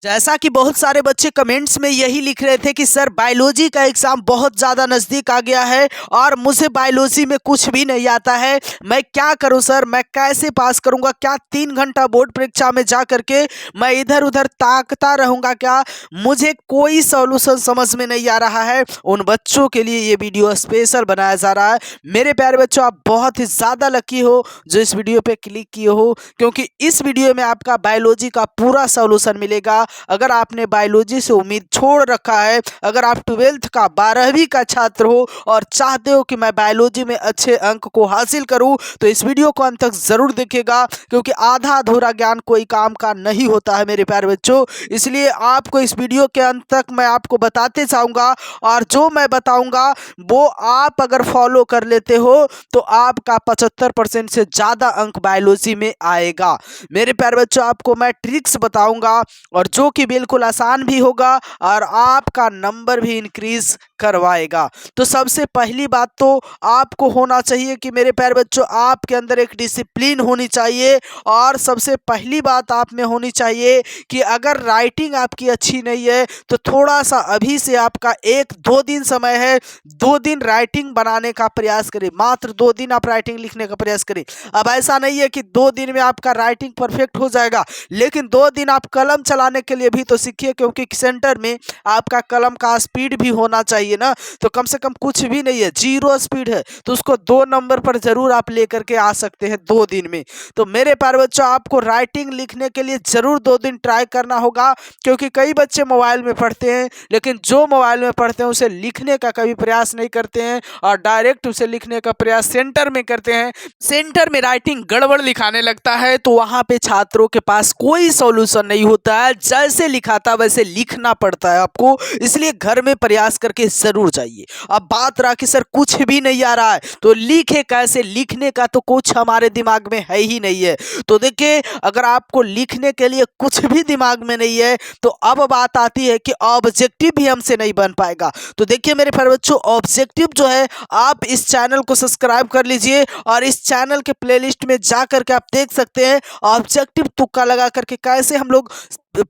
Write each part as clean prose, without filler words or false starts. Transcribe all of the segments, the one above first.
जैसा कि बहुत सारे बच्चे कमेंट्स में यही लिख रहे थे कि सर बायोलॉजी का एग्जाम बहुत ज़्यादा नज़दीक आ गया है और मुझे बायोलॉजी में कुछ भी नहीं आता है। मैं क्या करूं सर, मैं कैसे पास करूंगा? क्या 3 घंटा बोर्ड परीक्षा में जा करके मैं इधर उधर ताकता रहूंगा क्या? मुझे कोई सॉल्यूशन समझ में नहीं आ रहा है। उन बच्चों के लिए ये वीडियो स्पेशल बनाया जा रहा है। मेरे प्यारे बच्चों, आप बहुत ही ज़्यादा लकी हो जो इस वीडियो पे क्लिक किए हो, क्योंकि इस वीडियो में आपका बायोलॉजी का पूरा सॉल्यूशन मिलेगा। अगर आपने बायोलॉजी से उम्मीद छोड़ रखा है, अगर आप 12th का 12वीं का छात्र हो और चाहते हो कि मैं बायोलॉजी में अच्छे अंक को हासिल करूं, तो इस वीडियो को अंत तक जरूर देखिएगा, क्योंकि आधा अधूरा ज्ञान कोई काम का नहीं होता है मेरे प्यारे बच्चों। इसलिए आपको इस वीडियो के अंत तक मैं आपको बताते जाऊंगा, और जो मैं बताऊंगा वो आप अगर फॉलो कर लेते हो तो आपका 75% से ज़्यादा अंक बायोलॉजी में आएगा। मेरे प्यारे बच्चों, आपको मैं ट्रिक्स बताऊंगा और जो कि बिल्कुल आसान भी होगा और आपका नंबर भी इंक्रीज करवाएगा। तो सबसे पहली बात तो आपको होना चाहिए कि मेरे प्यारे बच्चों, आपके अंदर एक डिसिप्लिन होनी चाहिए। और सबसे पहली बात आप में होनी चाहिए कि अगर राइटिंग आपकी अच्छी नहीं है तो थोड़ा सा अभी से आपका 1-2 दिन समय है, 2 दिन राइटिंग बनाने का प्रयास करें। मात्र 2 दिन आप राइटिंग लिखने का प्रयास करें। अब ऐसा नहीं है कि 2 दिन में आपका राइटिंग परफेक्ट हो जाएगा, लेकिन 2 दिन आप कलम चलाने के लिए भी तो सीखिए, क्योंकि सेंटर में आपका कलम का स्पीड भी होना चाहिए ना। तो कम से कम कुछ भी नहीं है, 0 स्पीड है, तो उसको 2 नंबर पर जरूर आप लेकर के आ सकते हैं 2 दिन में। तो मेरे प्यारे बच्चों, आपको राइटिंग लिखने के लिए जरूर 2 दिन ट्राई करना होगा, क्योंकि कई बच्चे मोबाइल में पढ़ते हैं, लेकिन जो मोबाइल में पढ़ते हैं उसे लिखने का कभी प्रयास नहीं करते हैं और डायरेक्ट उसे लिखने का प्रयास सेंटर में करते हैं। सेंटर में राइटिंग गड़बड़ लिखाने लगता है तो वहां पे छात्रों के पास कोई सॉल्यूशन नहीं होता है। जैसे लिखा था वैसे लिखना पड़ता है आपको, इसलिए घर में प्रयास करके जरूर जाइए। अब बात रहा कि सर कुछ भी नहीं आ रहा है तो लिखे कैसे? लिखने का तो कुछ हमारे दिमाग में है ही नहीं है। तो देखिए, अगर आपको लिखने के लिए कुछ भी दिमाग में नहीं है तो अब बात आती है कि ऑब्जेक्टिव भी हमसे नहीं बन पाएगा। तो देखिए मेरे प्यारे बच्चों, ऑब्जेक्टिव जो है, आप इस चैनल को सब्सक्राइब कर लीजिए और इस चैनल के प्लेलिस्ट में जा करके आप देख सकते हैं ऑब्जेक्टिव तुक्का लगा करके कैसे हम लोग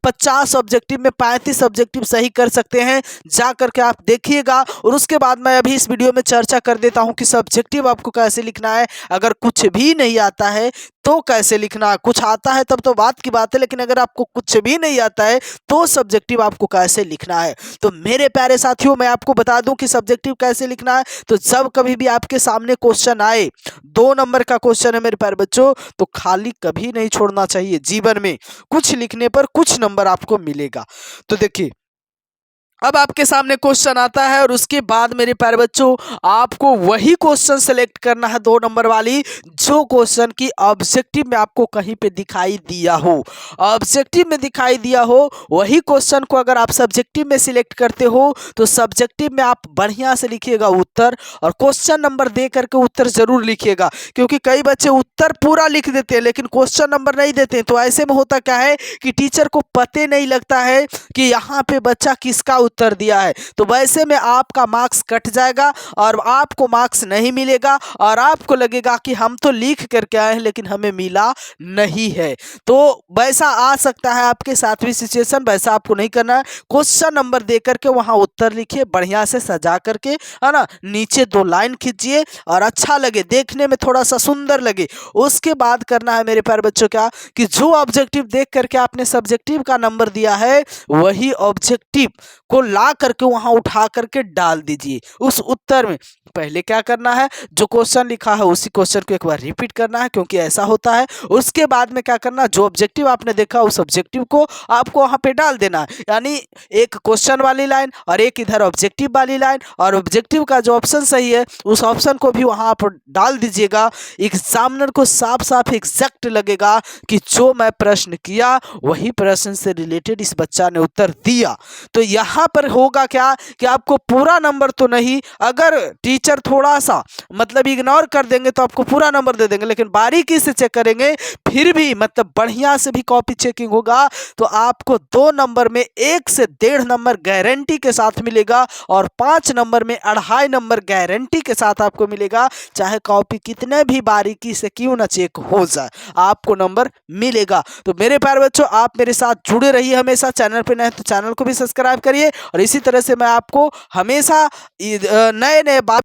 50 ऑब्जेक्टिव में 35 ऑब्जेक्टिव सही कर सकते हैं। जा करके आप देखिएगा। और उसके बाद मैं अभी इस वीडियो में चर्चा कर देता हूं कि सब्जेक्टिव आपको कैसे लिखना है। अगर कुछ भी नहीं आता है तो कैसे लिखना है, कुछ आता है तब तो बात की बात है, लेकिन अगर आपको कुछ भी नहीं आता है तो सब्जेक्टिव आपको कैसे लिखना है। तो मेरे प्यारे साथियों, मैं आपको बता दूं कि सब्जेक्टिव कैसे लिखना है। तो जब कभी भी आपके सामने क्वेश्चन आए, 2 नंबर का क्वेश्चन है मेरे प्यारे बच्चों, तो खाली कभी नहीं छोड़ना चाहिए। जीवन में कुछ लिखने पर कुछ नंबर आपको मिलेगा। तो देखिए, अब आपके सामने क्वेश्चन आता है और उसके बाद मेरे प्यारे बच्चों, आपको वही क्वेश्चन सेलेक्ट करना है 2 नंबर वाली, जो क्वेश्चन की ऑब्जेक्टिव में आपको कहीं पे दिखाई दिया हो। ऑब्जेक्टिव में दिखाई दिया हो वही क्वेश्चन को अगर आप सब्जेक्टिव में सिलेक्ट करते हो तो सब्जेक्टिव में आप बढ़िया से लिखिएगा उत्तर, और क्वेश्चन नंबर दे करके उत्तर जरूर लिखिएगा। क्योंकि कई बच्चे उत्तर पूरा लिख देते हैं लेकिन क्वेश्चन नंबर नहीं देते हैं। तो ऐसे में होता क्या है कि टीचर को पते नहीं लगता है कि यहाँ पे बच्चा किसका उत्तर दिया है। तो वैसे में आपका मार्क्स कट जाएगा और आपको मार्क्स नहीं मिलेगा और आपको लगेगा कि हम तो लिख करके आए हैं लेकिन हमें मिला नहीं है। तो वैसा आ सकता है आपके साथ भी सिचुएशन, वैसा आपको नहीं करना है। क्वेश्चन नंबर दे करके वहां उत्तर लिखिए बढ़िया से सजा करके, है ना। नीचे 2 लाइन खींचिए और अच्छा लगे, देखने में थोड़ा सा सुंदर लगे। उसके बाद करना है मेरे प्यारे बच्चों क्या, कि जो ऑब्जेक्टिव देख करके आपने सब्जेक्टिव का नंबर दिया है वही ऑब्जेक्टिव को ला करके वहां उठा करके डाल दीजिए उस उत्तर में। पहले क्या करना है, जो क्वेश्चन लिखा है उसी क्वेश्चन को एक बार रिपीट करना है, क्योंकि ऐसा होता है। उसके बाद में क्या करना, जो ऑब्जेक्टिव आपने देखा उस ऑब्जेक्टिव को आपको वहां पे डाल देना है। यानी एक क्वेश्चन वाली लाइन और एक इधर ऑब्जेक्टिव वाली लाइन, और ऑब्जेक्टिव का जो ऑप्शन सही है उस ऑप्शन को भी वहां पर डाल दीजिएगा। एग्जामिनर को साफ साफ एग्जैक्ट लगेगा कि जो मैं प्रश्न किया वही प्रश्न से रिलेटेड इस बच्चा ने उत्तर दिया। तो यहाँ यहाँ पर होगा क्या कि आपको पूरा नंबर तो नहीं, अगर टीचर थोड़ा सा मतलब इग्नोर कर देंगे तो आपको पूरा नंबर दे देंगे, लेकिन बारीकी से चेक करेंगे फिर भी मतलब बढ़िया से भी कॉपी चेकिंग होगा तो आपको 2 नंबर में 1 से 1.5 नंबर गारंटी के साथ मिलेगा और 5 नंबर में 2.5 नंबर गारंटी के साथ आपको मिलेगा। चाहे कॉपी कितने भी बारीकी से क्यों ना चेक हो जाए, आपको नंबर मिलेगा। तो मेरे प्यारे बच्चों, आप मेरे साथ जुड़े रहिए हमेशा। चैनल पे नए तो चैनल को भी सब्सक्राइब करिए और इसी तरह से मैं आपको हमेशा नए नए बात